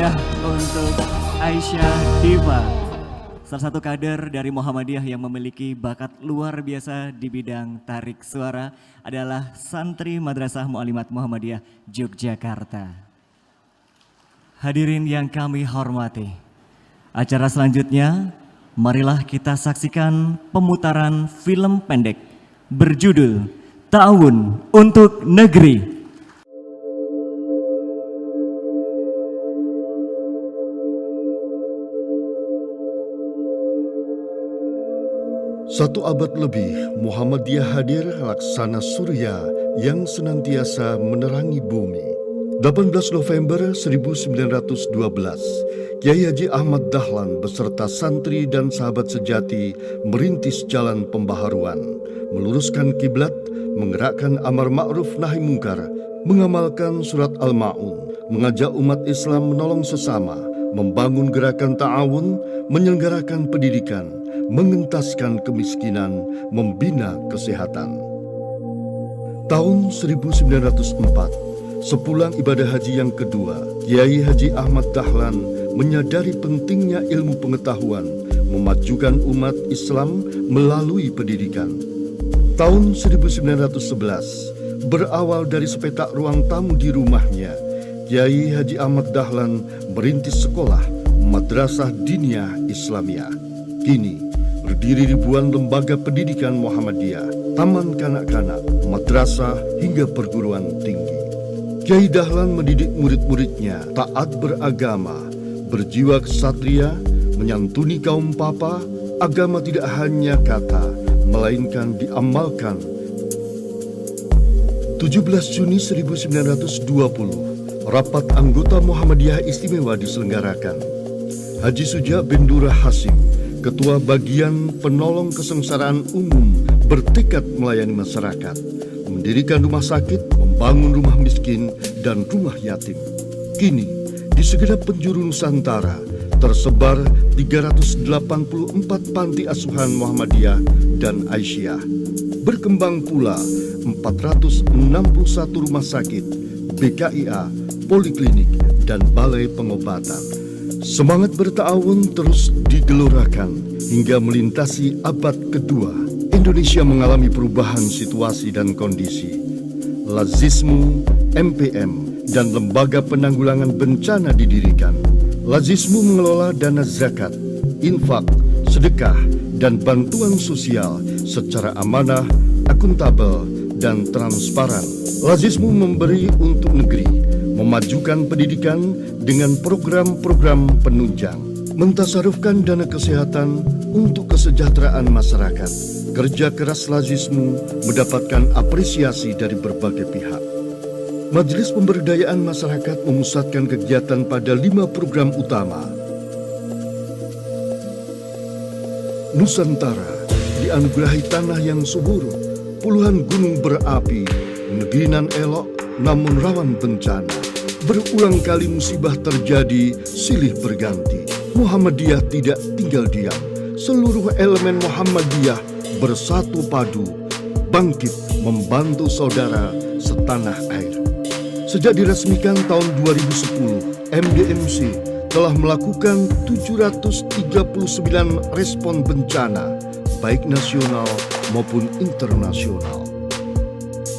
meriah untuk Aisyah Diva, salah satu kader dari Muhammadiyah yang memiliki bakat luar biasa di bidang tarik suara, adalah santri Madrasah Mu'allimat Muhammadiyah Yogyakarta. Hadirin yang kami hormati, acara selanjutnya marilah kita saksikan pemutaran film pendek berjudul Ta'awun untuk Negeri. Satu abad lebih, Muhammadiyah hadir laksana surya yang senantiasa menerangi bumi. 18 November 1912, Kiai Haji Ahmad Dahlan beserta santri dan sahabat sejati merintis jalan pembaharuan, meluruskan kiblat, menggerakkan amar ma'ruf nahi mungkar, mengamalkan surat Al-Ma'un, mengajak umat Islam menolong sesama, membangun gerakan ta'awun, menyelenggarakan pendidikan, mengentaskan kemiskinan, membina kesehatan. Tahun 1904, sepulang ibadah haji yang kedua, Kiai Haji Ahmad Dahlan menyadari pentingnya ilmu pengetahuan, memajukan umat Islam melalui pendidikan. Tahun 1911, berawal dari sepetak ruang tamu di rumahnya, Kiai Haji Ahmad Dahlan merintis sekolah Madrasah Diniyah Islamiyah. Kini, berdiri ribuan lembaga pendidikan Muhammadiyah, taman kanak-kanak, madrasah, hingga perguruan tinggi. Kiai Dahlan mendidik murid-muridnya taat beragama, berjiwa kesatria, menyantuni kaum papa. Agama tidak hanya kata, melainkan diamalkan. 17 Juni 1920, rapat anggota Muhammadiyah istimewa diselenggarakan. Haji Suja bin Durah Hasim, Ketua Bagian Penolong Kesengsaraan Umum, bertekad melayani masyarakat, mendirikan rumah sakit, membangun rumah miskin, dan rumah yatim. Kini, di segenap penjuru Nusantara, tersebar 384 panti asuhan Muhammadiyah dan Aisyah. Berkembang pula 461 rumah sakit, BKIA, poliklinik, dan balai pengobatan. Semangat berta'awun terus digelorakan hingga melintasi abad kedua. Indonesia mengalami perubahan situasi dan kondisi. Lazismu, MPM, dan Lembaga Penanggulangan Bencana didirikan. Lazismu mengelola dana zakat, infak, sedekah, dan bantuan sosial secara amanah, akuntabel, dan transparan. Lazismu memberi untuk negeri, memajukan pendidikan dengan program-program penunjang, mentasarufkan dana kesehatan untuk kesejahteraan masyarakat. Kerja keras Lazismu mendapatkan apresiasi dari berbagai pihak. Majelis Pemberdayaan Masyarakat memusatkan kegiatan pada 5 program utama. Nusantara dianugerahi tanah yang subur, puluhan gunung berapi, negeri nan elok namun rawan bencana. Berulang kali musibah terjadi, silih berganti. Muhammadiyah tidak tinggal diam. Seluruh elemen Muhammadiyah bersatu padu, bangkit membantu saudara setanah air. Sejak diresmikan tahun 2010, MDMC telah melakukan 739 respon bencana, baik nasional maupun internasional.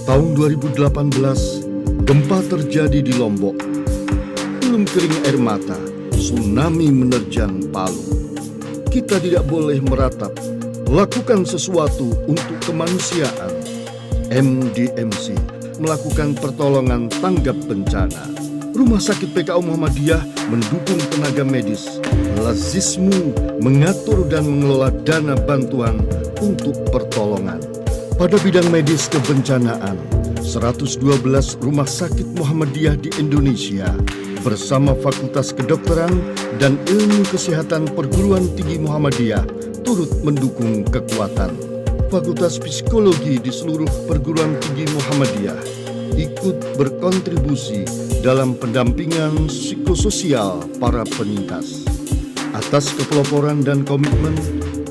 Tahun 2018, gempa terjadi di Lombok. Belum kering air mata, tsunami menerjang Palu. Kita tidak boleh meratap, lakukan sesuatu untuk kemanusiaan. MDMC melakukan pertolongan tanggap bencana. Rumah sakit PKU Muhammadiyah mendukung tenaga medis. Lazismu mengatur dan mengelola dana bantuan untuk pertolongan. Pada bidang medis kebencanaan, 112 rumah sakit Muhammadiyah di Indonesia bersama Fakultas Kedokteran dan Ilmu Kesehatan Perguruan Tinggi Muhammadiyah turut mendukung kekuatan. Fakultas Psikologi di seluruh perguruan tinggi Muhammadiyah ikut berkontribusi dalam pendampingan psikososial para penyintas. Atas kepeloporan dan komitmen,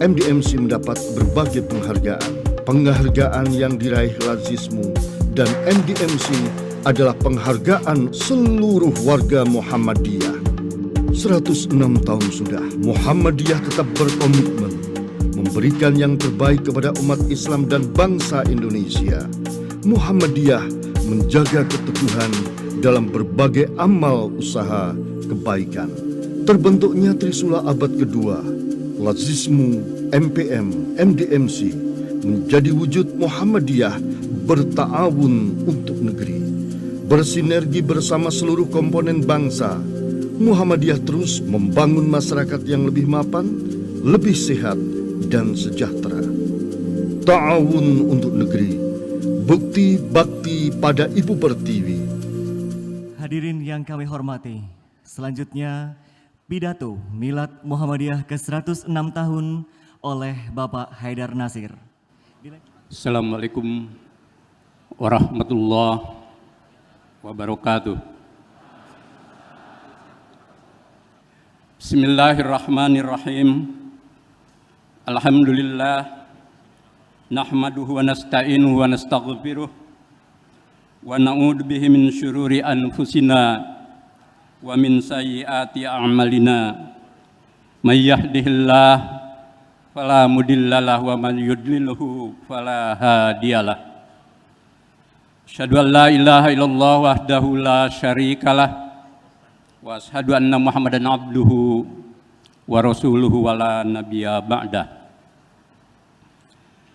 MDMC mendapat berbagai penghargaan. Penghargaan yang diraih Lazismu dan MDMC adalah penghargaan seluruh warga Muhammadiyah. 106 tahun sudah, Muhammadiyah tetap berkomitmen memberikan yang terbaik kepada umat Islam dan bangsa Indonesia. Muhammadiyah menjaga keteguhan dalam berbagai amal usaha kebaikan. Terbentuknya Trisula abad kedua, Lazismu, MPM, MDMC menjadi wujud Muhammadiyah berta'awun untuk negeri. Bersinergi bersama seluruh komponen bangsa, Muhammadiyah terus membangun masyarakat yang lebih mapan, lebih sehat, dan sejahtera. Ta'awun untuk negeri, bukti bakti pada Ibu Pertiwi. Hadirin yang kami hormati, selanjutnya pidato Milad Muhammadiyah ke-106 tahun oleh Bapak Haidar Nasir. Assalamualaikum warahmatullahi wabarakatuh. Bismillahirrahmanirrahim. Alhamdulillah, nahmaduhu wa nasta'inuhu wa nastaghfiruh wa na'udzu bihi min syururi anfusina wa min sayyiati a'malina. May yahdihillah fala mudhillalah wa man yudlilhu fala hadiyalah. Asyhadu an la ilaha illallah wahdahu la syarikalah wa asyhadu anna Muhammadan abduhu wa rasuluhu wa la nabiyya ba'dah.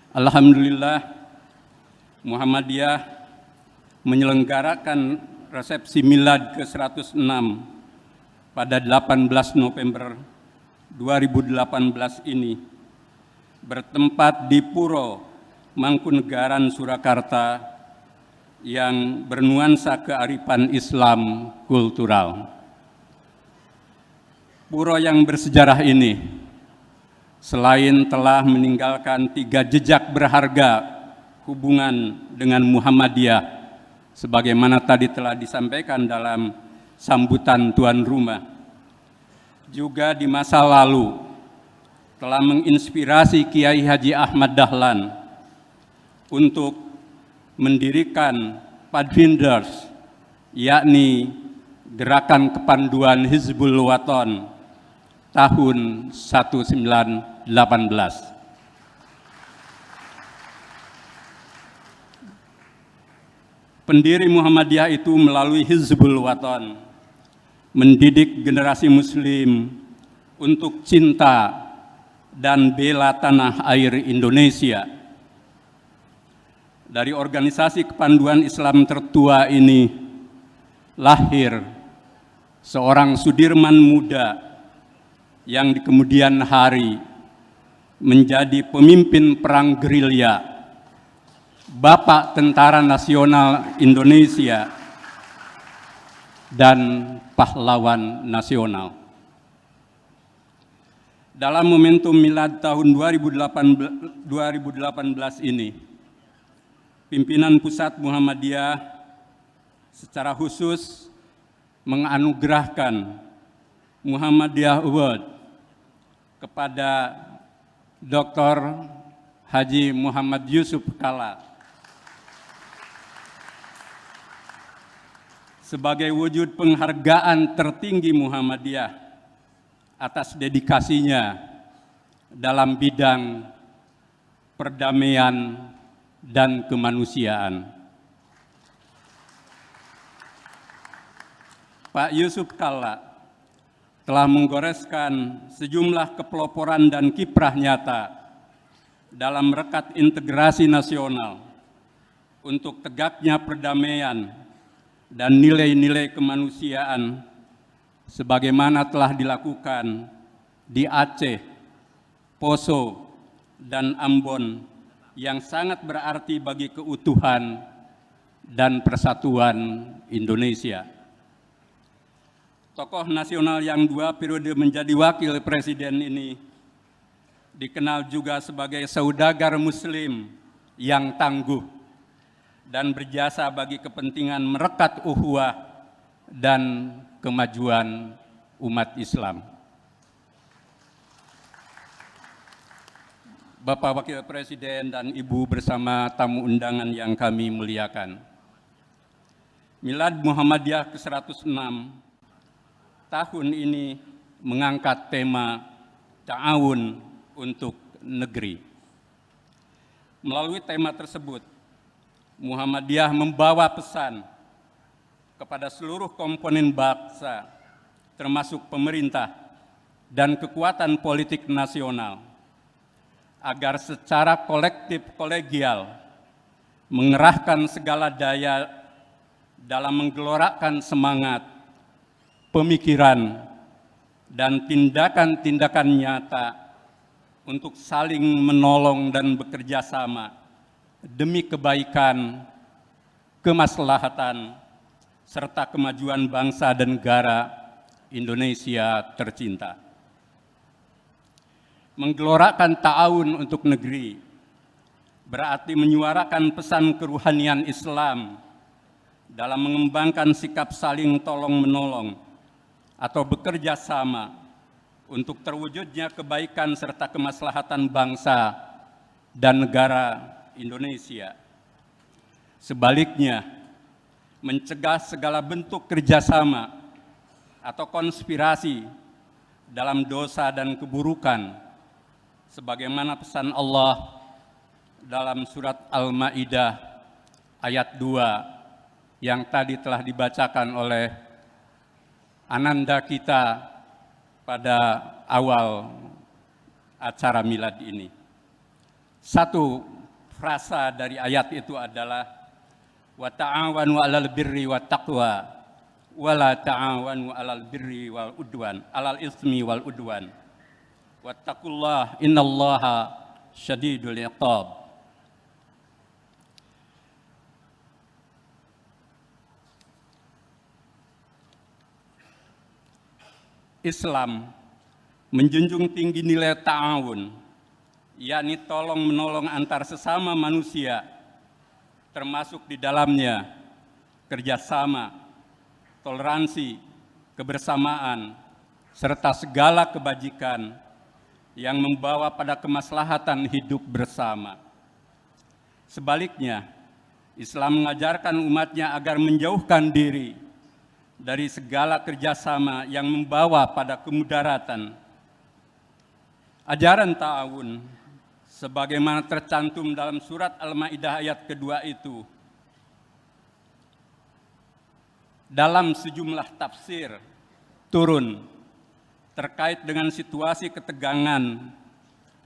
Alhamdulillah, Muhammadiyah menyelenggarakan resepsi milad ke-106 pada 18 November 2018 ini bertempat di Puro Mangkunegaran, Surakarta yang bernuansa kearifan Islam kultural. Puro yang bersejarah ini selain telah meninggalkan 3 jejak berharga hubungan dengan Muhammadiyah sebagaimana tadi telah disampaikan dalam sambutan tuan rumah, juga di masa lalu telah menginspirasi Kiai Haji Ahmad Dahlan untuk mendirikan Padfinders, yakni Gerakan Kepanduan Hizbul Waton tahun 1918. Pendiri Muhammadiyah itu melalui Hizbul Waton mendidik generasi muslim untuk cinta dan bela tanah air Indonesia. Dari organisasi kepanduan Islam tertua ini lahir seorang Sudirman muda yang di kemudian hari menjadi pemimpin perang gerilya, Bapak Tentara Nasional Indonesia, dan pahlawan nasional. Dalam momentum milad tahun 2018 ini, pimpinan pusat Muhammadiyah secara khusus menganugerahkan Muhammadiyah Award kepada Dr. Haji Muhammad Yusuf Kalla sebagai wujud penghargaan tertinggi Muhammadiyah atas dedikasinya dalam bidang perdamaian dan kemanusiaan. Pak Yusuf Kalla telah menggoreskan sejumlah kepeloporan dan kiprah nyata dalam rekat integrasi nasional untuk tegaknya perdamaian dan nilai-nilai kemanusiaan sebagaimana telah dilakukan di Aceh, Poso, dan Ambon yang sangat berarti bagi keutuhan dan persatuan Indonesia. Tokoh nasional yang 2 periode menjadi wakil presiden ini dikenal juga sebagai saudagar muslim yang tangguh dan berjasa bagi kepentingan merekat ukhuwah dan kemajuan umat Islam. Bapak Wakil Presiden dan Ibu bersama tamu undangan yang kami muliakan. Milad Muhammadiyah ke-106 tahun ini mengangkat tema ta'awun untuk negeri. Melalui tema tersebut, Muhammadiyah membawa pesan kepada seluruh komponen bangsa, termasuk pemerintah dan kekuatan politik nasional, agar secara kolektif kolegial mengerahkan segala daya dalam menggelorakan semangat, pemikiran, dan tindakan-tindakan nyata untuk saling menolong dan bekerja sama demi kebaikan, kemaslahatan, serta kemajuan bangsa dan negara Indonesia tercinta. Menggelorakan ta'awun untuk negeri berarti menyuarakan pesan keruhanian Islam dalam mengembangkan sikap saling tolong-menolong atau bekerja sama untuk terwujudnya kebaikan serta kemaslahatan bangsa dan negara Indonesia. Sebaliknya, mencegah segala bentuk kerjasama atau konspirasi dalam dosa dan keburukan, sebagaimana pesan Allah dalam surat Al-Ma'idah ayat 2 yang tadi telah dibacakan oleh ananda kita pada awal acara milad ini. Satu frasa dari ayat itu adalah wa ta'awanu 'alal birri wat taqwa wa la ta'awanu 'alal birri wal udwan, 'alal ismi wal udwan. Wattaqullah innallaha syadidul iqab. Islam menjunjung tinggi nilai ta'awun, yakni tolong-menolong antar sesama manusia, termasuk di dalamnya kerjasama, toleransi, kebersamaan, serta segala kebajikan yang membawa pada kemaslahatan hidup bersama. Sebaliknya, Islam mengajarkan umatnya agar menjauhkan diri dari segala kerjasama yang membawa pada kemudaratan. Ajaran ta'awun, sebagaimana tercantum dalam surat Al-Ma'idah ayat kedua itu, dalam sejumlah tafsir turun terkait dengan situasi ketegangan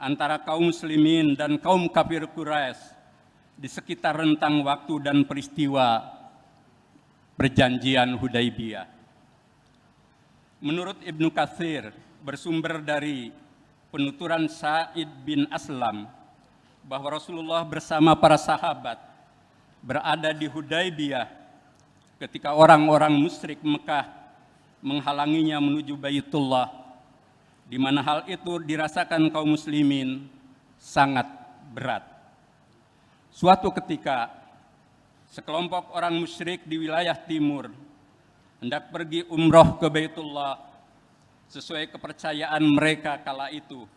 antara kaum muslimin dan kaum kafir Quraisy di sekitar rentang waktu dan peristiwa Perjanjian Hudaibiyah. Menurut Ibnu Katsir, bersumber dari penuturan Sa'id bin Aslam, bahwa Rasulullah bersama para sahabat berada di Hudaibiyah ketika orang-orang musyrik Mekah menghalanginya menuju Baitullah, di mana hal itu dirasakan kaum muslimin sangat berat. Suatu ketika, sekelompok orang musyrik di wilayah timur hendak pergi umroh ke Baitullah sesuai kepercayaan mereka kala itu,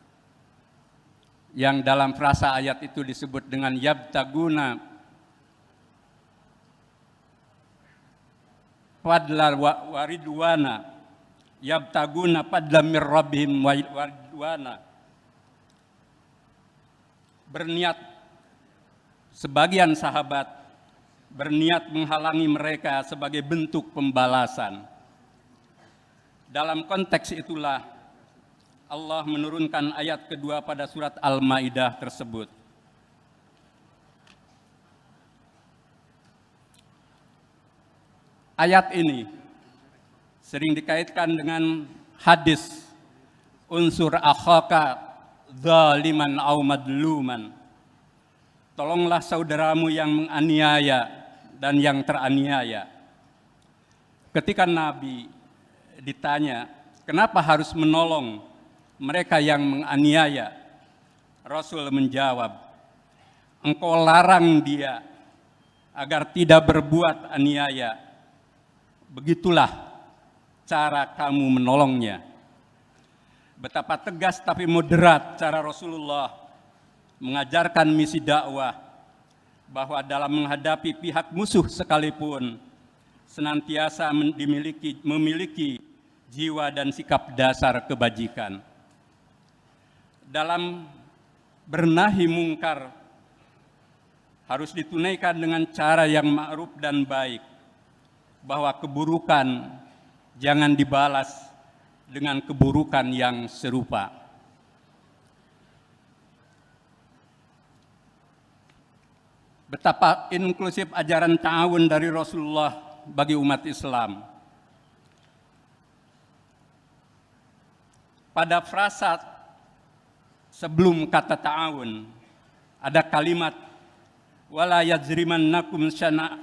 yang dalam frasa ayat itu disebut dengan yabtaguna fadla waridwana, yabtaguna fadla mir rabbihim waridwana. Berniat, sebagian sahabat berniat menghalangi mereka sebagai bentuk pembalasan. Dalam konteks itulah Allah menurunkan ayat kedua pada surat Al-Ma'idah tersebut. Ayat ini sering dikaitkan dengan hadis unsur akhaka zaliman au madluman. Tolonglah saudaramu yang menganiaya dan yang teraniaya. Ketika Nabi ditanya, kenapa harus menolong mereka yang menganiaya? Rasul menjawab, engkau larang dia agar tidak berbuat aniaya. Begitulah cara kamu menolongnya. Betapa tegas tapi moderat cara Rasulullah mengajarkan misi dakwah, bahwa dalam menghadapi pihak musuh sekalipun senantiasa memiliki jiwa dan sikap dasar kebajikan. Dalam bernahi mungkar harus ditunaikan dengan cara yang ma'ruf dan baik, bahwa keburukan jangan dibalas dengan keburukan yang serupa. Betapa inklusif ajaran ta'awun dari Rasulullah bagi umat Islam. Pada frasa sebelum kata ta'awun ada kalimat wala yajrimannakum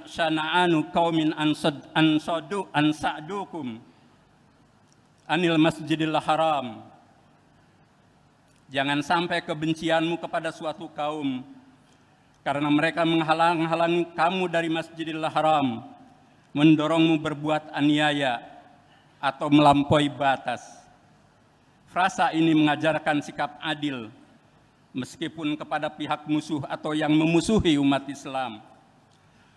syana'anu qaumin ansa'dukum anil masjidil haram. Jangan sampai kebencianmu kepada suatu kaum karena mereka menghalang-halangi kamu dari Masjidil Haram, mendorongmu berbuat aniaya atau melampaui batas. Frasa ini mengajarkan sikap adil meskipun kepada pihak musuh atau yang memusuhi umat Islam.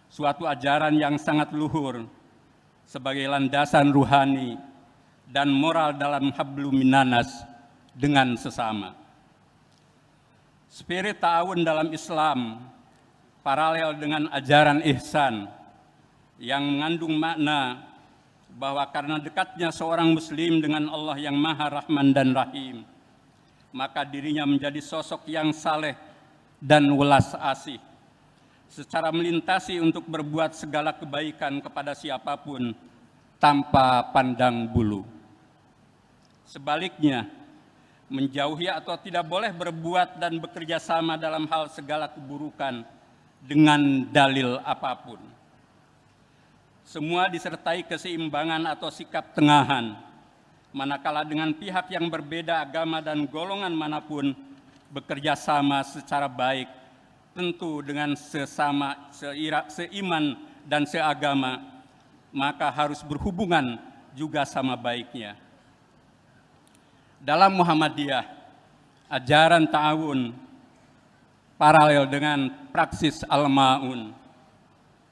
Suatu ajaran yang sangat luhur sebagai landasan ruhani dan moral dalam hablum minanas dengan sesama. Spirit ta'awun dalam Islam paralel dengan ajaran ihsan yang mengandung makna bahwa karena dekatnya seorang muslim dengan Allah yang Maha Rahman dan Rahim, maka dirinya menjadi sosok yang saleh dan welas asih, secara melintasi untuk berbuat segala kebaikan kepada siapapun tanpa pandang bulu. Sebaliknya, menjauhi atau tidak boleh berbuat dan bekerja sama dalam hal segala keburukan dengan dalil apapun. Semua disertai keseimbangan atau sikap tengahan, manakala dengan pihak yang berbeda agama dan golongan manapun bekerja sama secara baik, tentu dengan seiman dan seagama, maka harus berhubungan juga sama baiknya. Dalam Muhammadiyah, ajaran ta'awun paralel dengan praksis al-ma'un,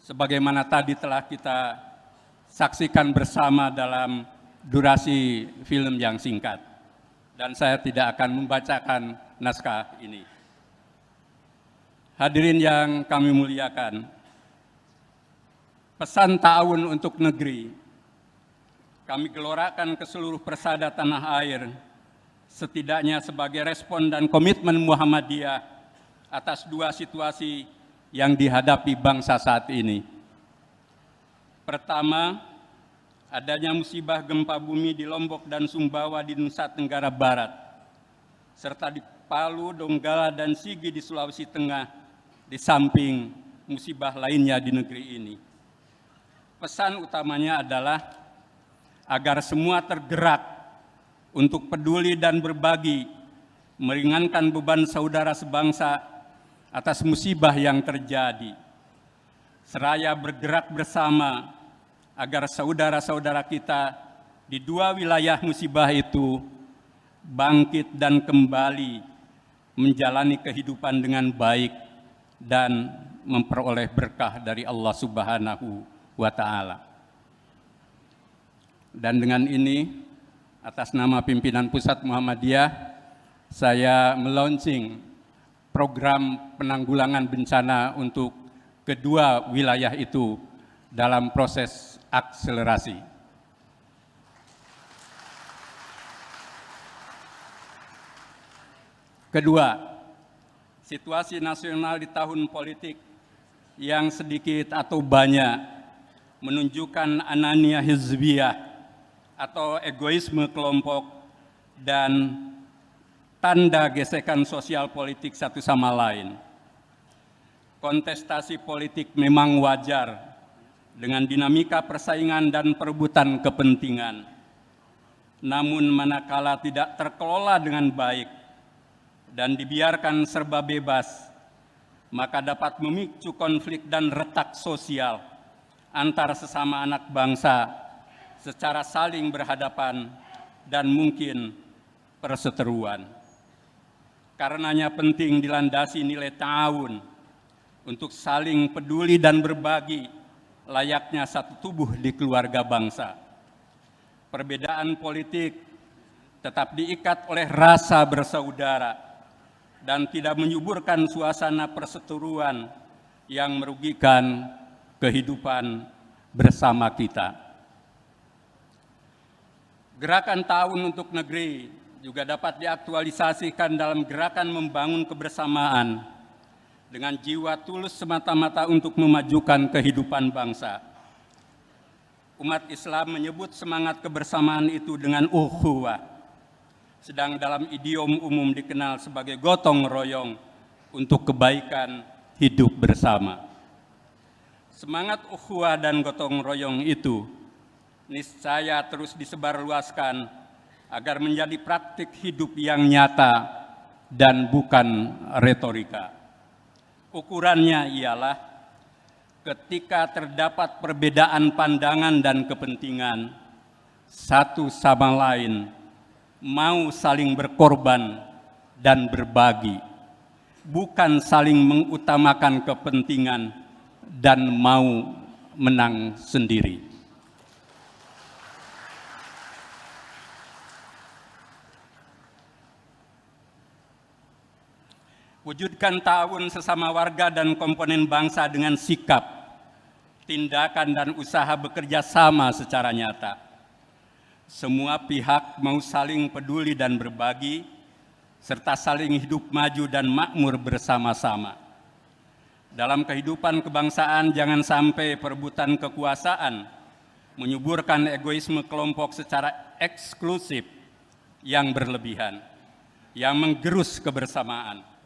sebagaimana tadi telah kita saksikan bersama dalam durasi film yang singkat. Dan saya tidak akan membacakan naskah ini. Hadirin yang kami muliakan, pesan ta'awun untuk negeri kami gelorakan ke seluruh persada tanah air, setidaknya sebagai respon dan komitmen Muhammadiyah atas dua situasi yang dihadapi bangsa saat ini. Pertama, adanya musibah gempa bumi di Lombok dan Sumbawa di Nusa Tenggara Barat, serta di Palu, Donggala, dan Sigi di Sulawesi Tengah, di samping musibah lainnya di negeri ini. Pesan utamanya adalah agar semua tergerak untuk peduli dan berbagi, meringankan beban saudara sebangsa atas musibah yang terjadi, seraya bergerak bersama agar saudara-saudara kita di dua wilayah musibah itu bangkit dan kembali menjalani kehidupan dengan baik dan memperoleh berkah dari Allah Subhanahu wa Ta'ala. Dan dengan ini, atas nama pimpinan Pusat Muhammadiyah, saya melaunching program penanggulangan bencana untuk kedua wilayah itu dalam proses akselerasi. Kedua, situasi nasional di tahun politik yang sedikit atau banyak menunjukkan anania hizbiyah atau egoisme kelompok dan tanda gesekan sosial politik satu sama lain. Kontestasi politik memang wajar dengan dinamika persaingan dan perebutan kepentingan. Namun manakala tidak terkelola dengan baik dan dibiarkan serba bebas, maka dapat memicu konflik dan retak sosial antar sesama anak bangsa secara saling berhadapan dan mungkin perseteruan. Karenanya penting dilandasi nilai ta'awun untuk saling peduli dan berbagi layaknya satu tubuh di keluarga bangsa. perbedaan politik tetap diikat oleh rasa bersaudara dan tidak menyuburkan suasana perseteruan yang merugikan kehidupan bersama kita. Gerakan Ta'awun untuk Negeri juga dapat diaktualisasikan dalam gerakan membangun kebersamaan dengan jiwa tulus semata-mata untuk memajukan kehidupan bangsa. Umat Islam menyebut semangat kebersamaan itu dengan ukhuwah, sedang dalam idiom umum dikenal sebagai gotong royong untuk kebaikan hidup bersama. Semangat ukhuwah dan gotong royong itu niscaya terus disebarluaskan agar menjadi praktik hidup yang nyata dan bukan retorika. Ukurannya ialah ketika terdapat perbedaan pandangan dan kepentingan, satu sama lain mau saling berkorban dan berbagi, bukan saling mengutamakan kepentingan dan mau menang sendiri. Wujudkan ta'awun sesama warga dan komponen bangsa dengan sikap, tindakan dan usaha bekerja sama secara nyata. Semua pihak mau saling peduli dan berbagi, serta saling hidup maju dan makmur bersama-sama. Dalam kehidupan kebangsaan jangan sampai perebutan kekuasaan menyuburkan egoisme kelompok secara eksklusif yang berlebihan, yang menggerus kebersamaan.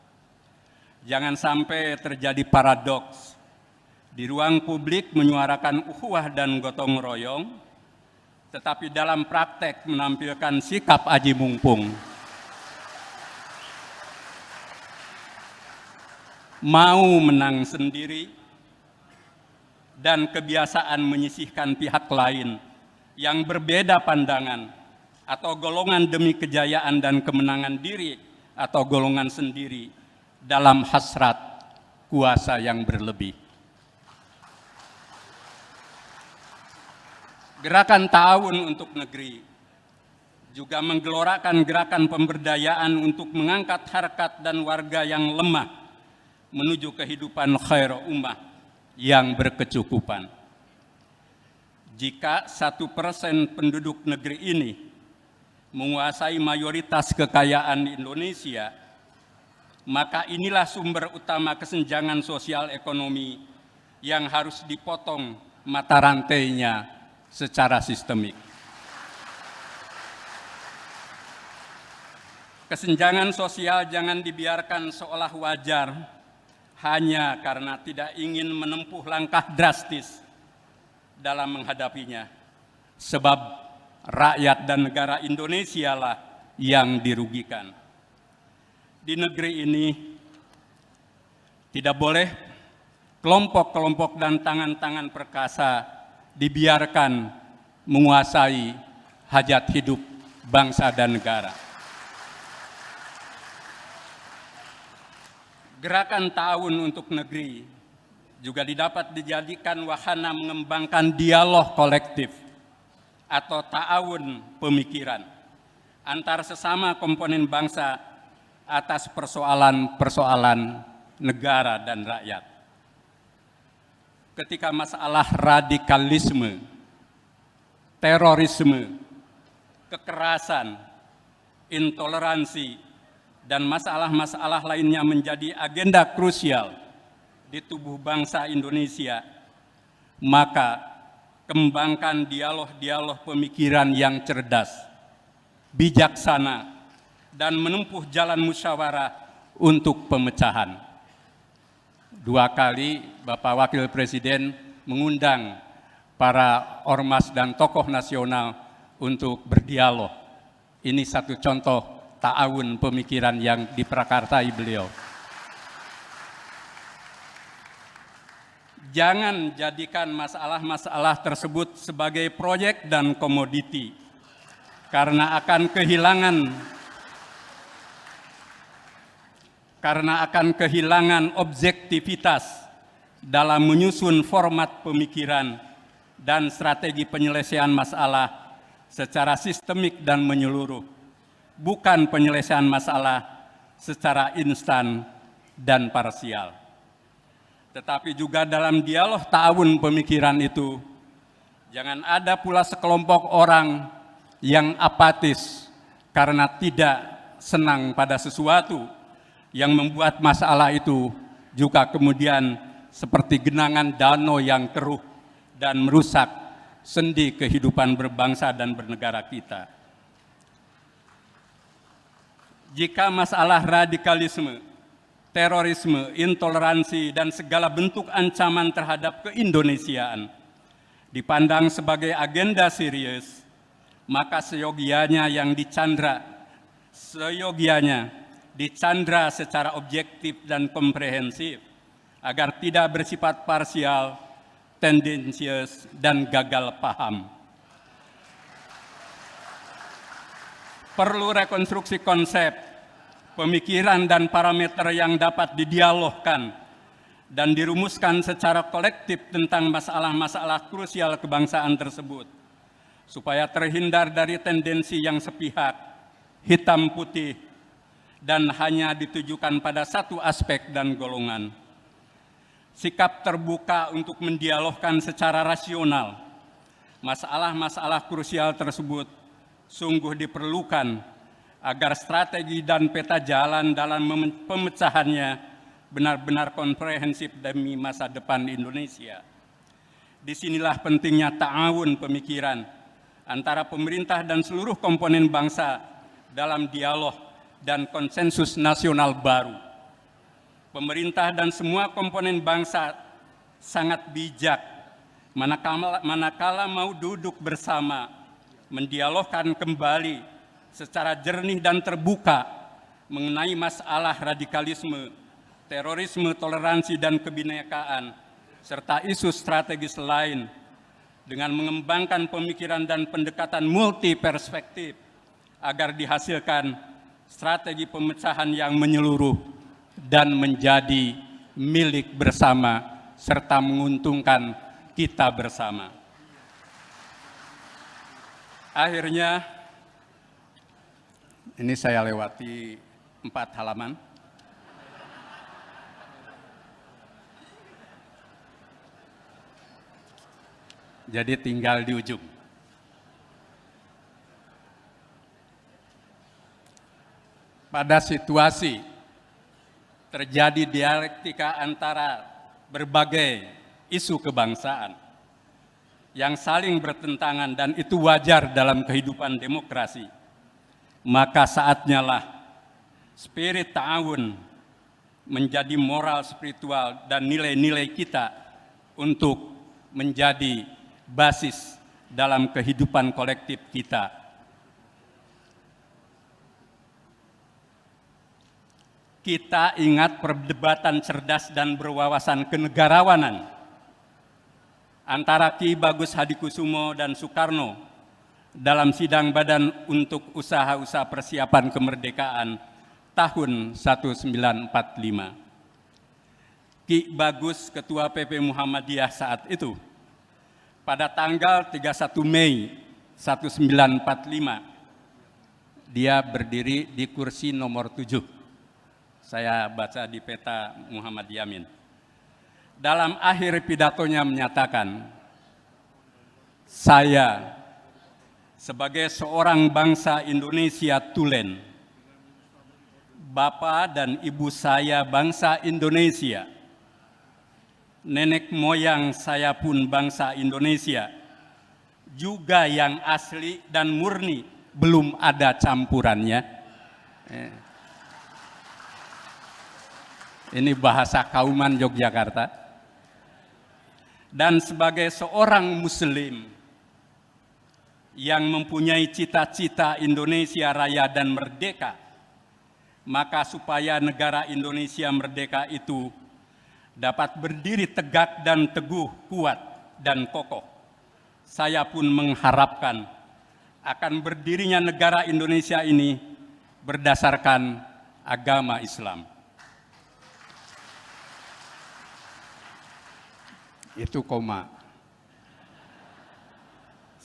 Jangan sampai terjadi paradoks di ruang publik menyuarakan ukhuwah dan gotong royong, tetapi dalam praktek menampilkan sikap aji mumpung, mau menang sendiri, dan kebiasaan menyisihkan pihak lain yang berbeda pandangan atau golongan demi kejayaan dan kemenangan diri atau golongan sendiri dalam hasrat kuasa yang berlebih. Gerakan Ta'awun untuk Negeri juga menggelorakan gerakan pemberdayaan untuk mengangkat harkat dan warga yang lemah menuju kehidupan khair ummah yang berkecukupan. Jika 1% penduduk negeri ini menguasai mayoritas kekayaan Indonesia, maka inilah sumber utama kesenjangan sosial ekonomi yang harus dipotong mata rantainya secara sistemik. Kesenjangan sosial jangan dibiarkan seolah wajar hanya karena tidak ingin menempuh langkah drastis dalam menghadapinya, sebab rakyat dan negara Indonesia lah yang dirugikan. Di negeri ini tidak boleh kelompok-kelompok dan tangan-tangan perkasa dibiarkan menguasai hajat hidup bangsa dan negara. Gerakan Ta'awun untuk Negeri juga didapat dijadikan wahana mengembangkan dialog kolektif atau ta'awun pemikiran antar sesama komponen bangsa atas persoalan-persoalan negara dan rakyat. Ketika masalah radikalisme, terorisme, kekerasan, intoleransi, dan masalah-masalah lainnya menjadi agenda krusial di tubuh bangsa Indonesia, maka kembangkan dialog-dialog pemikiran yang cerdas, bijaksana, dan menempuh jalan musyawarah untuk pemecahan. 2 kali Bapak Wakil Presiden mengundang para ormas dan tokoh nasional untuk berdialog. Ini satu contoh ta'awun pemikiran yang diprakarsai beliau. Jangan jadikan masalah-masalah tersebut sebagai proyek dan komoditi, karena akan kehilangan objektivitas dalam menyusun format pemikiran dan strategi penyelesaian masalah secara sistemik dan menyeluruh, bukan penyelesaian masalah secara instan dan parsial. Tetapi juga dalam dialog ta'awun pemikiran itu, jangan ada pula sekelompok orang yang apatis karena tidak senang pada sesuatu yang membuat masalah itu juga kemudian seperti genangan danau yang keruh dan merusak sendi kehidupan berbangsa dan bernegara kita. Jika masalah radikalisme, terorisme, intoleransi, dan segala bentuk ancaman terhadap keindonesiaan dipandang sebagai agenda serius, maka seyogianya dicandra secara objektif dan komprehensif agar tidak bersifat parsial, tendensius, dan gagal paham. Perlu rekonstruksi konsep, pemikiran, dan parameter yang dapat didialogkan dan dirumuskan secara kolektif tentang masalah-masalah krusial kebangsaan tersebut, supaya terhindar dari tendensi yang sepihak, hitam putih, dan hanya ditujukan pada satu aspek dan golongan. Sikap terbuka untuk mendialogkan secara rasional masalah-masalah krusial tersebut sungguh diperlukan agar strategi dan peta jalan dalam pemecahannya benar-benar komprehensif demi masa depan Indonesia. Disinilah pentingnya ta'awun pemikiran antara pemerintah dan seluruh komponen bangsa dalam dialog dan konsensus nasional baru. Pemerintah dan semua komponen bangsa sangat bijak manakala mau duduk bersama, mendialogkan kembali secara jernih dan terbuka mengenai masalah radikalisme, terorisme, toleransi, dan kebinekaan, serta isu strategis lain dengan mengembangkan pemikiran dan pendekatan multi perspektif agar dihasilkan strategi pemecahan yang menyeluruh dan menjadi milik bersama serta menguntungkan kita bersama. Akhirnya, ini saya lewati 4 halaman. Jadi tinggal di ujung. Pada situasi terjadi dialektika antara berbagai isu kebangsaan yang saling bertentangan dan itu wajar dalam kehidupan demokrasi, maka saatnya lah spirit ta'awun menjadi moral spiritual dan nilai-nilai kita untuk menjadi basis dalam kehidupan kolektif kita. Kita ingat perdebatan cerdas dan berwawasan kenegarawanan antara Ki Bagus Hadikusumo dan Soekarno dalam sidang Badan untuk Usaha-usaha Persiapan Kemerdekaan tahun 1945. Ki Bagus, Ketua PP Muhammadiyah saat itu, pada tanggal 31 Mei 1945, dia berdiri di kursi nomor 7. Saya baca di peta Muhammad Yamin. Dalam akhir pidatonya menyatakan, saya sebagai seorang bangsa Indonesia tulen, Bapak dan Ibu saya bangsa Indonesia, nenek moyang saya pun bangsa Indonesia, juga yang asli dan murni, belum ada campurannya. Ini bahasa Kauman Yogyakarta. Dan sebagai seorang Muslim yang mempunyai cita-cita Indonesia raya dan merdeka, maka supaya negara Indonesia merdeka itu dapat berdiri tegak dan teguh, kuat dan kokoh, saya pun mengharapkan akan berdirinya negara Indonesia ini berdasarkan agama Islam. Itu koma.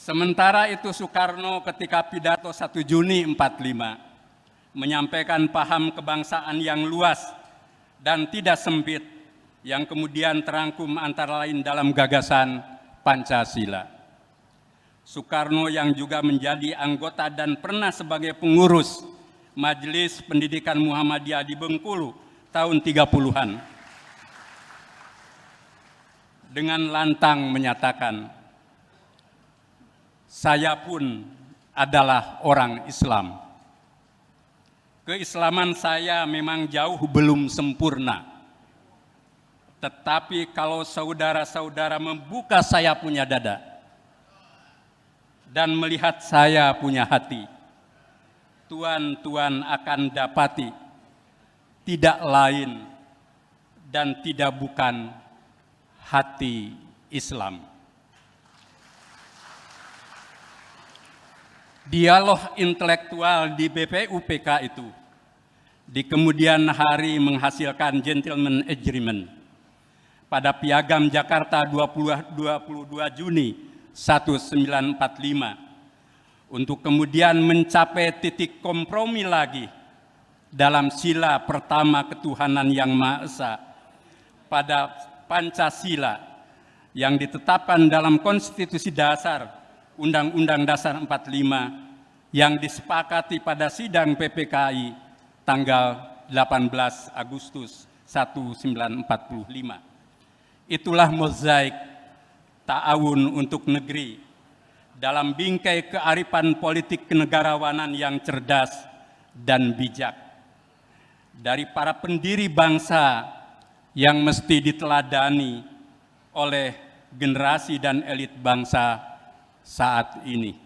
Sementara itu Soekarno ketika pidato 1 Juni 45 menyampaikan paham kebangsaan yang luas dan tidak sempit yang kemudian terangkum antara lain dalam gagasan Pancasila. Soekarno yang juga menjadi anggota dan pernah sebagai pengurus Majelis Pendidikan Muhammadiyah di Bengkulu tahun 30-an dengan lantang menyatakan, "Saya pun adalah orang Islam. Keislaman saya memang jauh belum sempurna. Tetapi kalau saudara-saudara membuka saya punya dada dan melihat saya punya hati, tuan-tuan akan dapati tidak lain dan tidak bukan hati Islam." Dialog intelektual di BPUPK itu di kemudian hari menghasilkan gentleman agreement pada Piagam Jakarta 22 Juni 1945 untuk kemudian mencapai titik kompromi lagi dalam sila pertama ketuhanan yang Maha Esa pada Pancasila yang ditetapkan dalam Konstitusi Dasar Undang-Undang Dasar 45 yang disepakati pada sidang PPKI tanggal 18 Agustus 1945. Itulah mozaik ta'awun untuk negeri dalam bingkai kearifan politik kenegarawanan yang cerdas dan bijak dari para pendiri bangsa yang mesti diteladani oleh generasi dan elit bangsa saat ini.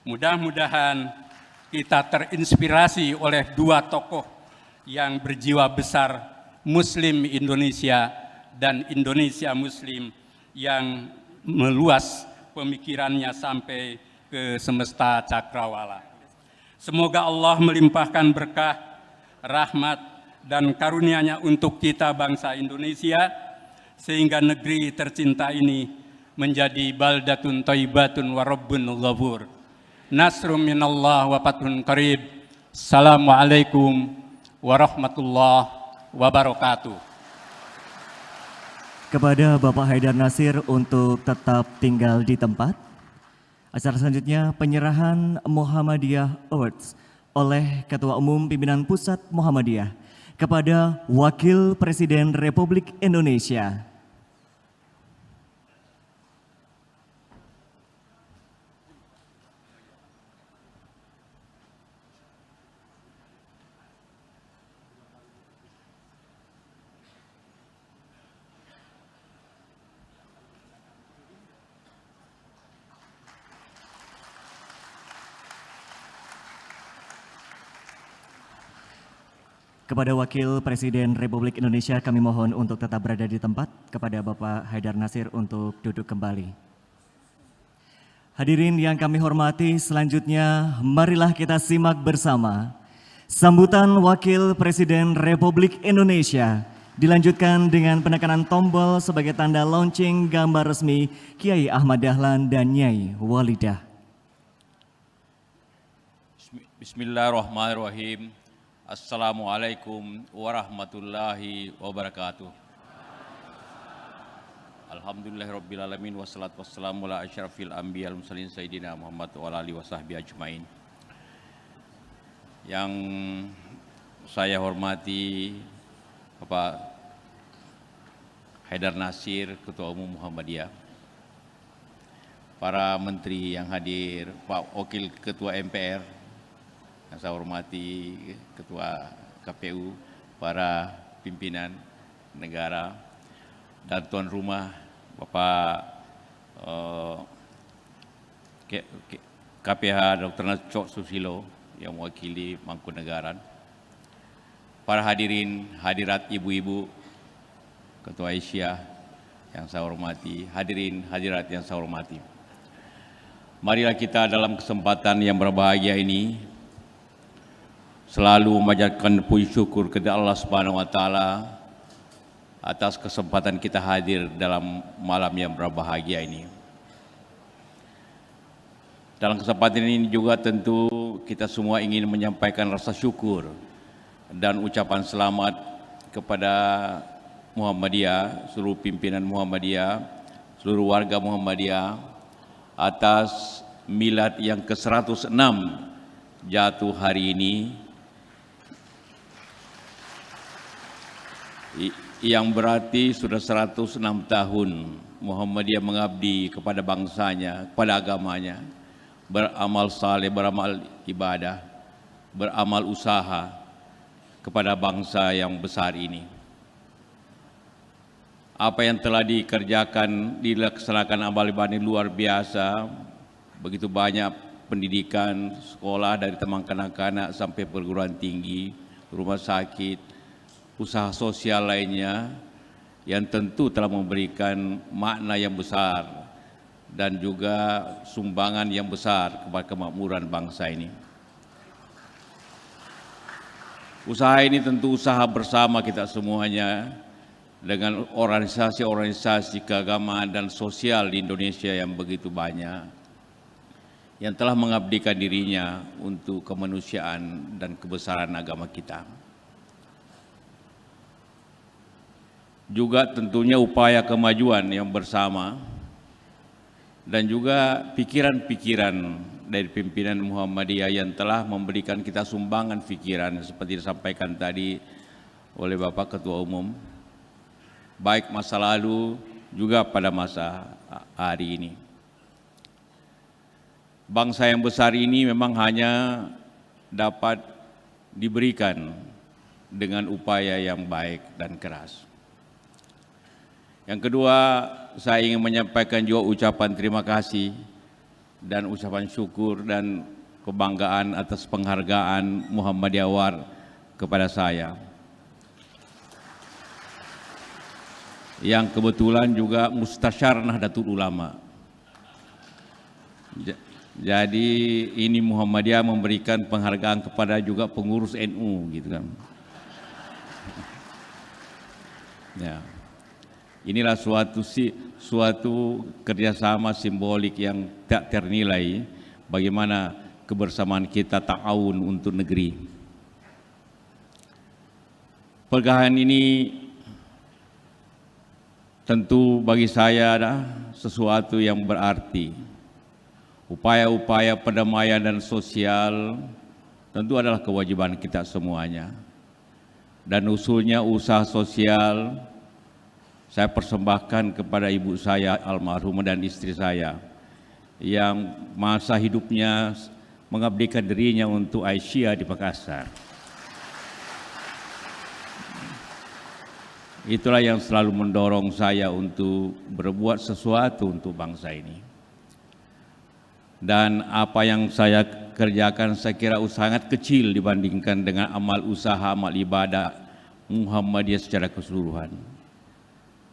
Mudah-mudahan kita terinspirasi oleh dua tokoh yang berjiwa besar Muslim Indonesia dan Indonesia Muslim yang meluas pemikirannya sampai ke semesta cakrawala. Semoga Allah melimpahkan berkah, rahmat, dan karunia-Nya untuk kita bangsa Indonesia, sehingga negeri tercinta ini menjadi baldatun thayyibatun wa rabbun ghafur. Nasrum minallah wa fathun qarib. Assalamualaikum warahmatullahi wabarakatuh. Kepada Bapak Haidar Nasir untuk tetap tinggal di tempat. Acara selanjutnya penyerahan Muhammadiyah Awards oleh Ketua Umum Pimpinan Pusat Muhammadiyah kepada Wakil Presiden Republik Indonesia. Kepada Wakil Presiden Republik Indonesia kami mohon untuk tetap berada di tempat, kepada Bapak Haidar Nasir untuk duduk kembali. Hadirin yang kami hormati, selanjutnya marilah kita simak bersama sambutan Wakil Presiden Republik Indonesia dilanjutkan dengan penekanan tombol sebagai tanda launching gambar resmi Kiai Ahmad Dahlan dan Nyai Walidah. Bismillahirrahmanirrahim. Assalamualaikum warahmatullahi wabarakatuh. Alhamdulillahirrabbilalamin. Wassalatu wassalamu ala asyrafil anbiya wal mursalin sayyidina Muhammad wa ala alihi wa sahbihi ajmain. Yang saya hormati Bapak Haidar Nasir, Ketua Umum Muhammadiyah, para menteri yang hadir, Pak Wakil Ketua MPR, yang saya hormati Ketua KPU, para pimpinan negara, dan tuan rumah Bapak KPH Dr. Cok Susilo yang mewakili Mangkunegaran, para hadirin hadirat ibu-ibu, Ketua Aisyah yang saya hormati, hadirin hadirat yang saya hormati. Marilah kita dalam kesempatan yang berbahagia ini selalu memanjatkan puji syukur kepada Allah Subhanahu wa taala atas kesempatan kita hadir dalam malam yang berbahagia ini. Dalam kesempatan ini juga tentu kita semua ingin menyampaikan rasa syukur dan ucapan selamat kepada Muhammadiyah, seluruh pimpinan Muhammadiyah, seluruh warga Muhammadiyah atas milad yang ke-106 jatuh hari ini, yang berarti sudah 106 tahun Muhammadiyah mengabdi kepada bangsanya, kepada agamanya, beramal saleh, beramal ibadah, beramal usaha kepada bangsa yang besar ini. Apa yang telah dikerjakan, dilaksanakan amal ibadah ini luar biasa. Begitu banyak pendidikan, sekolah dari teman kanak-kanak sampai perguruan tinggi, rumah sakit, usaha sosial lainnya yang tentu telah memberikan makna yang besar dan juga sumbangan yang besar kepada kemakmuran bangsa ini. Usaha ini tentu usaha bersama kita semuanya dengan organisasi-organisasi keagamaan dan sosial di Indonesia yang begitu banyak, yang telah mengabdikan dirinya untuk kemanusiaan dan kebesaran agama kita. Juga tentunya upaya kemajuan yang bersama dan juga pikiran-pikiran dari pimpinan Muhammadiyah yang telah memberikan kita sumbangan pikiran seperti disampaikan tadi oleh Bapak Ketua Umum, baik masa lalu juga pada masa hari ini. Bangsa yang besar ini memang hanya dapat diberikan dengan upaya yang baik dan keras. Yang kedua, saya ingin menyampaikan juga ucapan terima kasih dan ucapan syukur dan kebanggaan atas penghargaan Muhammadiyah Award kepada saya, yang kebetulan juga Mustasyar Nahdlatul Ulama. Jadi ini Muhammadiyah memberikan penghargaan kepada juga pengurus NU gitu kan. Ya. Inilah suatu kerjasama simbolik yang tak ternilai bagaimana kebersamaan kita ta'awun untuk negeri. Penghargaan ini tentu bagi saya adalah sesuatu yang berarti. Upaya-upaya perdamaian dan sosial tentu adalah kewajiban kita semuanya. Dan usulnya usaha sosial saya persembahkan kepada ibu saya almarhumah dan istri saya yang masa hidupnya mengabdikan dirinya untuk Aisyah di Makassar. Itulah yang selalu mendorong saya untuk berbuat sesuatu untuk bangsa ini. Dan apa yang saya kerjakan saya kira sangat kecil dibandingkan dengan amal usaha, amal ibadah Muhammadiyah secara keseluruhan.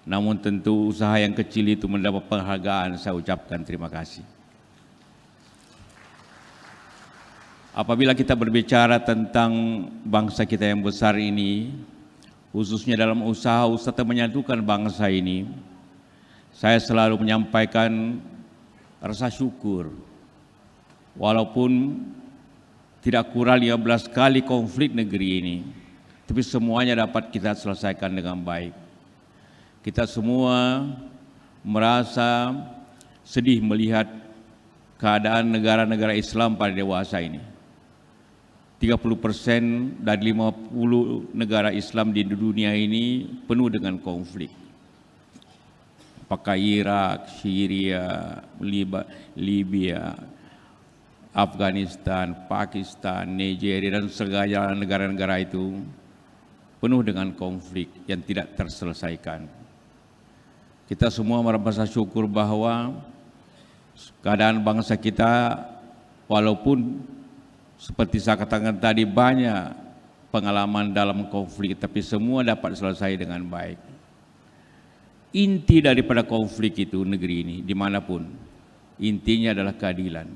Namun tentu usaha yang kecil itu mendapat penghargaan, saya ucapkan terima kasih. Apabila kita berbicara tentang bangsa kita yang besar ini, khususnya dalam usaha menyatukan bangsa ini, saya selalu menyampaikan rasa syukur. Walaupun tidak kurang 15 kali konflik negeri ini, tapi semuanya dapat kita selesaikan dengan baik. Kita semua merasa sedih melihat keadaan negara-negara Islam pada dewasa ini. 30% dari 50 negara Islam di dunia ini penuh dengan konflik. Apakah Irak, Syria, Libya, Afghanistan, Pakistan, Nigeria, dan segala negara-negara itu penuh dengan konflik yang tidak terselesaikan. Kita semua merasa syukur bahwa keadaan bangsa kita, walaupun seperti saya katakan tadi banyak pengalaman dalam konflik, tapi semua dapat selesai dengan baik. Inti daripada konflik itu negeri ini, dimanapun, intinya adalah keadilan.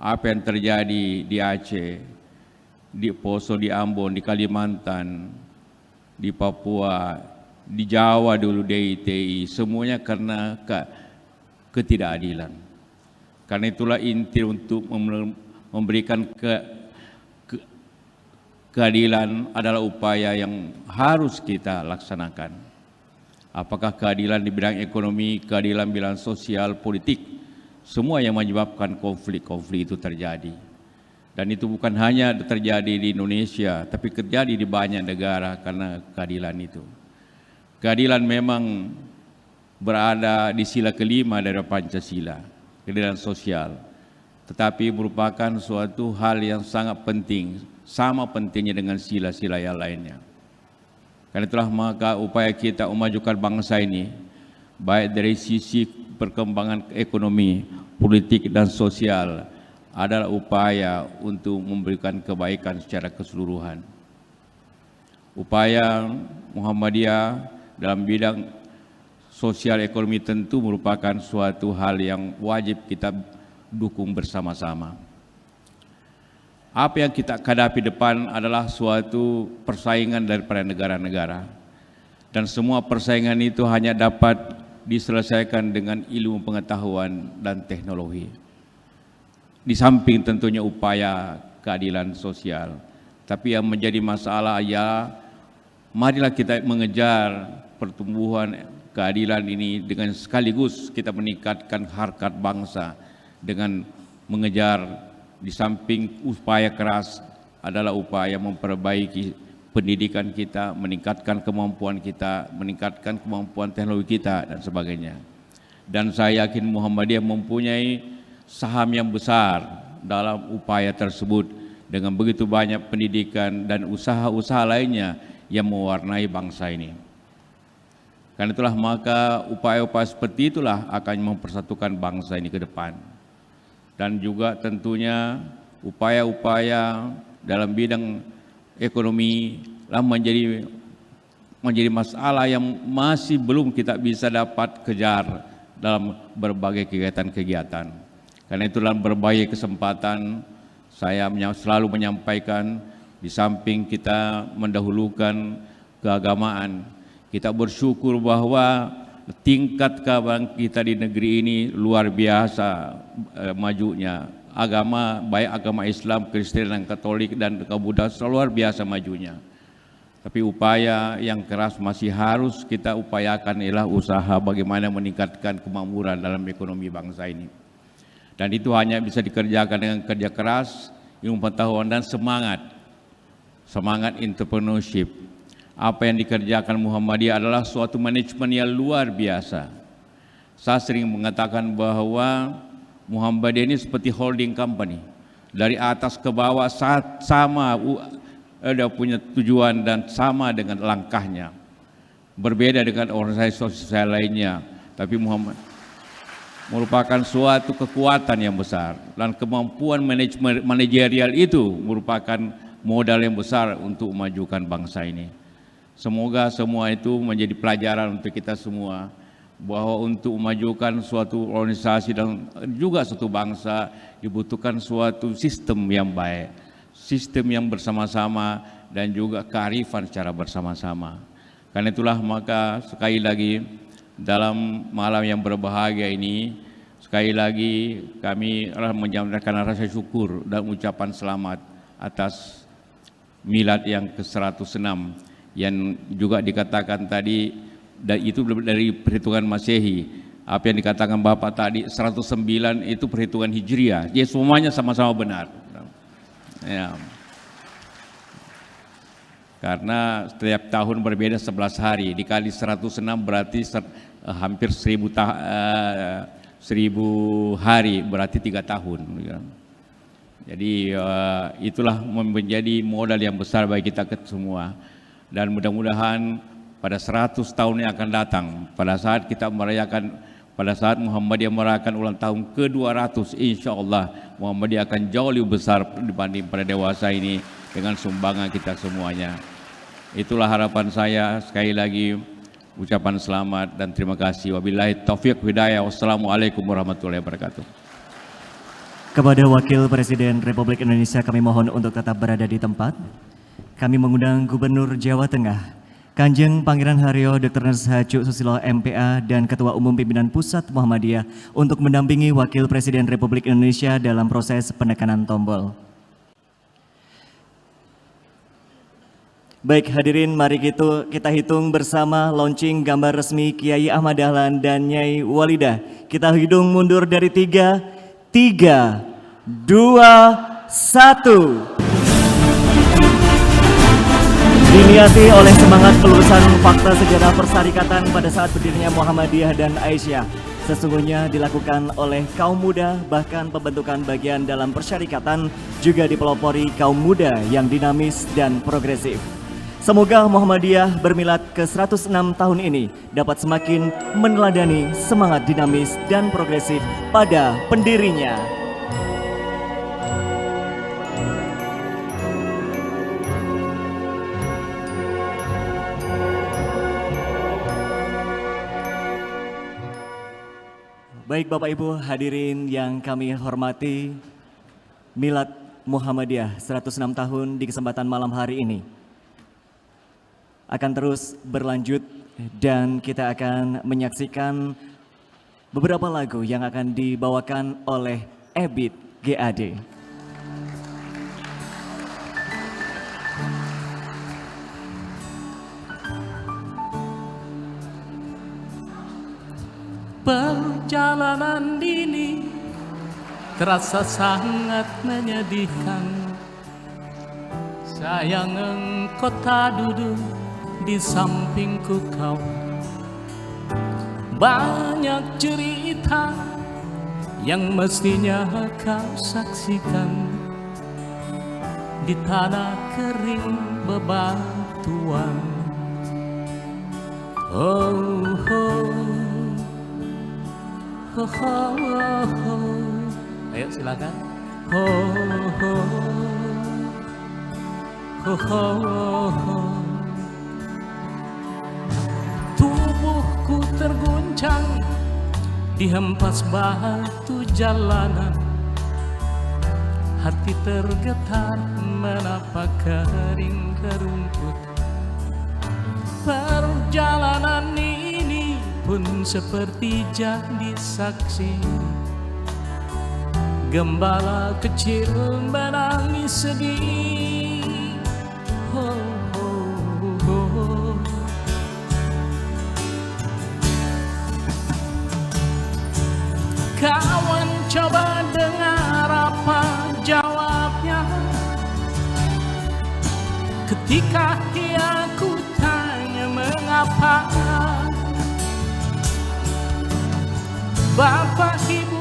Apa yang terjadi di Aceh, di Poso, di Ambon, di Kalimantan, di Papua, di Jawa dulu, DITI, semuanya karena ketidakadilan. Karena itulah inti untuk memberikan keadilan adalah upaya yang harus kita laksanakan. Apakah keadilan di bidang ekonomi, keadilan bidang sosial, politik, semua yang menyebabkan konflik-konflik itu terjadi. Dan itu bukan hanya terjadi di Indonesia, tapi terjadi di banyak negara karena keadilan itu. Keadilan memang berada di sila kelima dari Pancasila, keadilan sosial. Tetapi merupakan suatu hal yang sangat penting, sama pentingnya dengan sila-sila yang lainnya. Karena itulah maka upaya kita memajukan bangsa ini, baik dari sisi perkembangan ekonomi, politik dan sosial, adalah upaya untuk memberikan kebaikan secara keseluruhan. Upaya Muhammadiyah dalam bidang sosial ekonomi tentu merupakan suatu hal yang wajib kita dukung bersama-sama. Apa yang kita hadapi depan adalah suatu persaingan daripada negara-negara. Dan semua persaingan itu hanya dapat diselesaikan dengan ilmu pengetahuan dan teknologi. Di samping tentunya upaya keadilan sosial. Tapi yang menjadi masalah ya, marilah kita mengejar pertumbuhan keadilan ini dengan sekaligus kita meningkatkan harkat bangsa dengan mengejar. Di samping upaya keras adalah upaya memperbaiki pendidikan kita, meningkatkan kemampuan kita, meningkatkan kemampuan teknologi kita dan sebagainya. Dan saya yakin Muhammadiyah mempunyai saham yang besar dalam upaya tersebut dengan begitu banyak pendidikan dan usaha-usaha lainnya yang mewarnai bangsa ini. Karena itulah maka upaya-upaya seperti itulah akan mempersatukan bangsa ini ke depan. Dan juga tentunya upaya-upaya dalam bidang ekonomi menjadi masalah yang masih belum kita bisa dapat kejar dalam berbagai kegiatan-kegiatan. Karena itu dalam berbagai kesempatan saya selalu menyampaikan di samping kita mendahulukan keagamaan, kita bersyukur bahwa tingkat keagamaan kita di negeri ini luar biasa majunya. Agama, baik agama Islam, Kristen dan Katolik dan Buddha luar biasa majunya. Tapi upaya yang keras masih harus kita upayakan ialah usaha bagaimana meningkatkan kemakmuran dalam ekonomi bangsa ini. Dan itu hanya bisa dikerjakan dengan kerja keras, ilmu pengetahuan dan semangat entrepreneurship. Apa yang dikerjakan Muhammadiyah adalah suatu manajemen yang luar biasa. Saya sering mengatakan bahwa Muhammadiyah ini seperti holding company. Dari atas ke bawah sama ada punya tujuan dan sama dengan langkahnya. Berbeda dengan organisasi sosial lainnya, tapi Muhammad merupakan suatu kekuatan yang besar dan kemampuan manajerial itu merupakan modal yang besar untuk memajukan bangsa ini. Semoga semua itu menjadi pelajaran untuk kita semua bahwa untuk memajukan suatu organisasi dan juga suatu bangsa dibutuhkan suatu sistem yang baik, sistem yang bersama-sama dan juga kearifan secara bersama-sama. Karena itulah maka sekali lagi dalam malam yang berbahagia ini sekali lagi kami menyampaikan rasa syukur dan ucapan selamat atas milad yang ke-106 yang juga dikatakan tadi, dan itu dari perhitungan Masehi. Apa yang dikatakan Bapak tadi 109 itu perhitungan Hijriah. Ya semuanya sama-sama benar. Ya. Karena setiap tahun berbeda 11 hari, dikali 106 berarti hampir 1000 hari, berarti 3 tahun. Jadi itulah menjadi modal yang besar bagi kita semua. Dan mudah-mudahan pada 100 tahun yang akan datang, pada saat kita merayakan, pada saat Muhammadiyah merayakan ulang tahun ke-200, insya Allah Muhammadiyah akan jauh lebih besar dibanding pada dewasa ini dengan sumbangan kita semuanya. Itulah harapan saya. Sekali lagi ucapan selamat dan terima kasih. Wabillahi taufiq hidayah. Wassalamualaikum warahmatullahi wabarakatuh. Kepada Wakil Presiden Republik Indonesia kami mohon untuk tetap berada di tempat. Kami mengundang Gubernur Jawa Tengah, Kanjeng Pangeran Haryo Dr. Nurse Hajo Susilo MPA dan Ketua Umum Pimpinan Pusat Muhammadiyah untuk mendampingi Wakil Presiden Republik Indonesia dalam proses penekanan tombol. Baik hadirin, mari kita hitung bersama launching gambar resmi Kiai Ahmad Dahlan dan Nyai Walidah. Kita hitung mundur dari 3, 2, 1. Diniati oleh semangat pelurusan fakta sejarah persyarikatan pada saat berdirinya Muhammadiyah dan Aisyah. Sesungguhnya dilakukan oleh kaum muda, bahkan pembentukan bagian dalam persyarikatan juga dipelopori kaum muda yang dinamis dan progresif. Semoga Muhammadiyah bermilad ke-106 tahun ini dapat semakin meneladani semangat dinamis dan progresif pada pendirinya. Baik Bapak Ibu hadirin yang kami hormati, Milad Muhammadiyah 106 tahun di kesempatan malam hari ini akan terus berlanjut dan kita akan menyaksikan beberapa lagu yang akan dibawakan oleh Ebit GAD. Perjalanan ini terasa sangat menyedihkan. Sayang engkau tak duduk di sampingku kau. Banyak cerita yang mestinya kau saksikan di tanah kering bebatuan. Oh, oh. Oh, oh, oh. Ayo silakan. Oh, oh, oh, oh, oh. Tubuhku terguncang dihempas batu jalanan. Hati tergetar menapak kering kerumput. Perjalanan ini pun seperti jadi saksi. Gembala kecil menangis sedih. Oh, oh, oh. Kawan coba dengar apa jawabnya ketika dia ku tanya mengapa Bapak Ibu